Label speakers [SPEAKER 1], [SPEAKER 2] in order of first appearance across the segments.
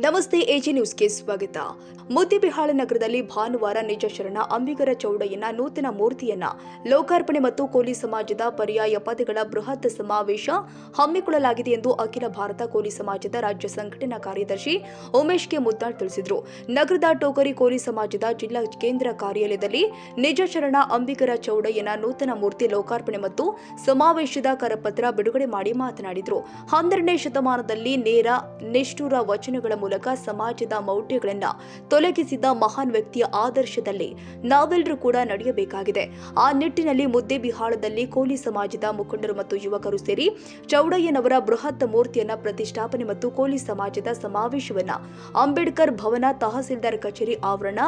[SPEAKER 1] ನಮಸ್ತೆ, ಎಜಿ ನ್ಯೂಸ್ಗೆ ಸ್ವಾಗತ. ಮುದ್ದೇಬಿಹಾಳ ನಗರದಲ್ಲಿ ಭಾನುವಾರ ನಿಜ ಶರಣ ಅಂಬಿಗರ ಚೌಡಯ್ಯನ ನೂತನ ಮೂರ್ತಿಯನ್ನ ಲೋಕಾರ್ಪಣೆ ಮತ್ತು ಕೋಲಿ ಸಮಾಜದ ಪರ್ಯಾಯ ಪದಗಳ ಬೃಹತ್ ಸಮಾವೇಶ ಹಮ್ಮಿಕೊಳ್ಳಲಾಗಿದೆ ಎಂದು ಅಖಿಲ ಭಾರತ ಕೋಲಿ ಸಮಾಜದ ರಾಜ್ಯ ಸಂಘಟನಾ ಕಾರ್ಯದರ್ಶಿ ಉಮೇಶ್ ಕೆ ಮುದ್ದಾಳ್ ತಿಳಿಸಿದರು. ನಗರದ ಟೋಕರಿ ಕೋಲಿ ಸಮಾಜದ ಜಿಲ್ಲಾ ಕೇಂದ್ರ ಕಾರ್ಯಾಲಯದಲ್ಲಿ ನಿಜ ಶರಣ ಅಂಬಿಗರ ಚೌಡಯ್ಯನ ನೂತನ ಮೂರ್ತಿ ಲೋಕಾರ್ಪಣೆ ಮತ್ತು ಸಮಾವೇಶದ ಕರಪತ್ರ ಬಿಡುಗಡೆ ಮಾಡಿ ಮಾತನಾಡಿದರು. 12ನೇ ಶತಮಾನದಲ್ಲಿ ನೇರ ನಿಷ್ಠುರ ವಚನಗಳ ಮೂಲಕ ಸಮಾಜದ ಮೌಢ್ಯಗಳನ್ನು ತೊಲಗಿಸಿದ ಮಹಾನ್ ವ್ಯಕ್ತಿಯ ಆದರ್ಶದಲ್ಲಿ ನಾವೆಲ್ಲರೂ ಕೂಡ ನಡೆಯಬೇಕಾಗಿದೆ. ಆ ನಿಟ್ಟಿನಲ್ಲಿ ಮುದ್ದೇಬಿಹಾಳದಲ್ಲಿ ಕೋಲಿ ಸಮಾಜದ ಮುಖಂಡರು ಮತ್ತು ಯುವಕರು ಸೇರಿ ಚೌಡಯ್ಯನವರ ಬೃಹತ್ ಮೂರ್ತಿಯನ್ನ ಪ್ರತಿಷ್ಠಾಪನೆ ಮತ್ತು ಕೋಲಿ ಸಮಾಜದ ಸಮಾವೇಶವನ್ನ ಅಂಬೇಡ್ಕರ್ ಭವನ ತಹಸೀಲ್ದಾರ್ ಕಚೇರಿ ಆವರಣ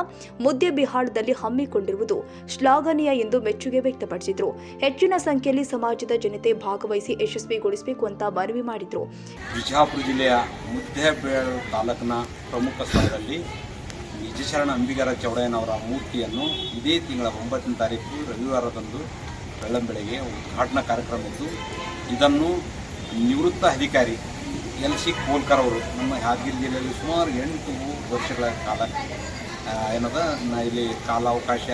[SPEAKER 1] ಮುದ್ದೇಬಿಹಾಳದಲ್ಲಿ ಹಮ್ಮಿಕೊಂಡಿರುವುದು ಶ್ಲಾಘನೀಯ ಎಂದು ಮೆಚ್ಚುಗೆ ವ್ಯಕ್ತಪಡಿಸಿದರು. ಹೆಚ್ಚಿನ ಸಂಖ್ಯೆಯಲ್ಲಿ ಸಮಾಜದ ಜನತೆ ಭಾಗವಹಿಸಿ ಯಶಸ್ವಿಗೊಳಿಸಬೇಕು ಅಂತ ಮನವಿ ಮಾಡಿದರು.
[SPEAKER 2] ಬಿಜಾಪುರ ಜಿಲ್ಲೆಯ ಮುದ್ದೇಬಿಹಾಳ ತಾಲೂಕಿನ ಪ್ರಮುಖ ಸ್ಥಳದಲ್ಲಿ ನಿಜಶರಣ ಅಂಬಿಗರ ಚೌಡಯ್ಯನವರ ಮೂರ್ತಿಯನ್ನು ಇದೇ ತಿಂಗಳ 9ನೇ ತಾರೀಕು ರವಿವಾರದಂದು ಬೆಳ್ಳಂಬೆಳಗ್ಗೆ ಉದ್ಘಾಟನಾ ಕಾರ್ಯಕ್ರಮ ಇದ್ದು, ಇದನ್ನು ನಿವೃತ್ತ ಅಧಿಕಾರಿ LC ಕೋಲ್ಕರ್ ಅವರು ನಮ್ಮ ಯಾದಗಿರಿ ಜಿಲ್ಲೆಯಲ್ಲಿ ಸುಮಾರು 8 ವರ್ಷಗಳ ಕಾಲ ಇಲ್ಲಿ ಕಾಲಾವಕಾಶ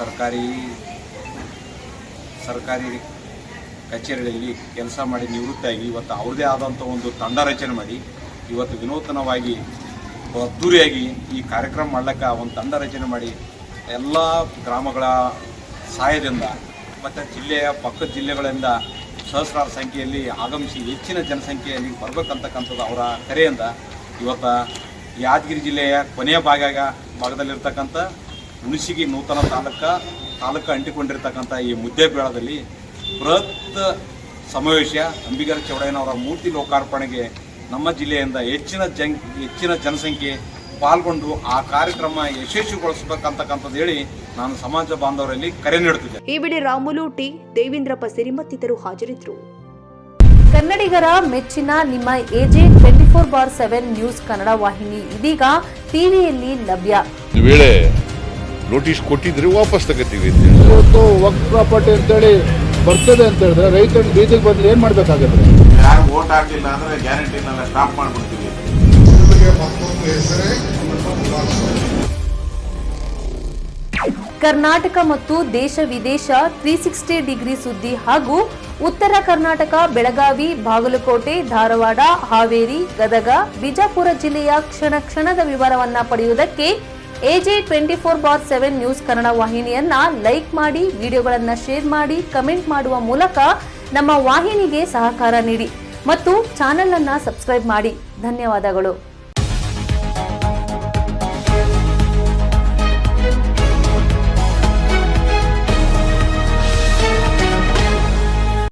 [SPEAKER 2] ಸರ್ಕಾರಿ ಕಚೇರಿಗಳಲ್ಲಿ ಕೆಲಸ ಮಾಡಿ ನಿವೃತ್ತಿಯಾಗಿ ಇವತ್ತು ಅವ್ರದ್ದೇ ಆದಂಥ ಒಂದು ತಂಡ ರಚನೆ ಮಾಡಿ ಇವತ್ತು ವಿನೂತನವಾಗಿ ಅದ್ದೂರಿಯಾಗಿ ಈ ಕಾರ್ಯಕ್ರಮ ಮಾಡ್ಲಿಕ್ಕೆ ಒಂದು ತಂಡ ರಚನೆ ಮಾಡಿ ಎಲ್ಲ ಗ್ರಾಮಗಳ ಸಹಾಯದಿಂದ ಮತ್ತು ಜಿಲ್ಲೆಯ ಪಕ್ಕದ ಜಿಲ್ಲೆಗಳಿಂದ ಸಹಸ್ರಾರು ಸಂಖ್ಯೆಯಲ್ಲಿ ಆಗಮಿಸಿ ಹೆಚ್ಚಿನ ಜನಸಂಖ್ಯೆಯಲ್ಲಿ ಬರಬೇಕಂತಕ್ಕಂಥದ್ದು ಅವರ ಕರೆಯಿಂದ ಇವತ್ತು ಯಾದಗಿರಿ ಜಿಲ್ಲೆಯ ಕೊನೆಯ ಭಾಗದಲ್ಲಿರ್ತಕ್ಕಂಥ ಹುಣಸಿಗಿ ನೂತನ ತಾಲೂಕು ಅಂಟಿಕೊಂಡಿರ್ತಕ್ಕಂಥ ಈ ಮುದ್ದೇಬಿಹಾಳದಲ್ಲಿ ಬೃಹತ್ ಸಮಾವೇಶ ಅಂಬಿಗರ ಚೌಡಯ್ಯನವರ ಮೂರ್ತಿ ಲೋಕಾರ್ಪಣೆಗೆ ನಮ್ಮ ಜಿಲ್ಲೆಯಿಂದ ಹೆಚ್ಚಿನ ಜನಸಂಖ್ಯೆ ಪಾಲ್ಗೊಂಡು ಆ ಕಾರ್ಯಕ್ರಮ ಯಶಸ್ವಿಗೊಳಿಸಬೇಕಂತಕ್ಕಂಥದ್ದು ಹೇಳಿ ನಾನು ಸಮಾಜ ಬಾಂಧವರಲ್ಲಿ ಕರೆ ನೀಡುತ್ತಿದ್ದೆ.
[SPEAKER 1] ಈ ವೇಳೆ ರಾಮುಲು ಟಿ, ದೇವೇಂದ್ರ ಪಸೇರಿ ಮತ್ತಿತರರು ಹಾಜರಿದ್ದರು.
[SPEAKER 3] ಕನ್ನಡಿಗರ ಮೆಚ್ಚಿನ ನಿಮ್ಮ ಎಜೆ 24/7 ನ್ಯೂಸ್ ಕನ್ನಡ ವಾಹಿನಿ ಇದೀಗ ಟಿವಿಯಲ್ಲಿ ಲಭ್ಯ.
[SPEAKER 4] ಈ ವೇಳೆ ನೋಟಿಸ್ ಕೊಟ್ಟಿದ್ರೆ ವಾಪಸ್ ತಗೋತೀವಿ.
[SPEAKER 5] ಇವತ್ತು ವಕ್ಫ್ ಪ್ರಾಪರ್ಟಿ ಅಂತೇಳಿ ಬರ್ತದೆ ಅಂತ ಹೇಳಿದ್ರೆ ರೈತರು ಬೀದಿಗೆ ಬಂದ್ರೆ ಏನ್ ಮಾಡ್ಬೇಕಾಗತ್ತೆ?
[SPEAKER 6] ಯಾರು ವೋಟ್ ಹಾಕಲಿಲ್ಲ ಅಂದ್ರೆ ಗ್ಯಾರಂಟಿನೆಲ್ಲ ಸ್ಟಾಪ್ ಮಾಡ್ಬಿಡ್ತೀವಿ.
[SPEAKER 3] ಕರ್ನಾಟಕ ಮತ್ತು ದೇಶ ವಿದೇಶ 360 ಡಿಗ್ರಿ ಸುದ್ದಿ ಹಾಗೂ ಉತ್ತರ ಕರ್ನಾಟಕ, ಬೆಳಗಾವಿ, ಬಾಗಲಕೋಟೆ, ಧಾರವಾಡ, ಹಾವೇರಿ, ಗದಗ, ಬಿಜಾಪುರ ಜಿಲ್ಲೆಯ ಕ್ಷಣ ಕ್ಷಣದ ವಿವರವನ್ನ ಪಡೆಯುವುದಕ್ಕೆ ಎಜೆ 24/7 ನ್ಯೂಸ್ ಕನ್ನಡ ವಾಹಿನಿಯನ್ನ ಲೈಕ್ ಮಾಡಿ, ವಿಡಿಯೋಗಳನ್ನ ಶೇರ್ ಮಾಡಿ, ಕಮೆಂಟ್ ಮಾಡುವ ಮೂಲಕ ನಮ್ಮ ವಾಹಿನಿಗೆ ಸಹಕಾರ ನೀಡಿ ಮತ್ತು ಚಾನೆಲ್ ಅನ್ನ ಸಬ್ಸ್ಕ್ರೈಬ್ ಮಾಡಿ. ಧನ್ಯವಾದಗಳು.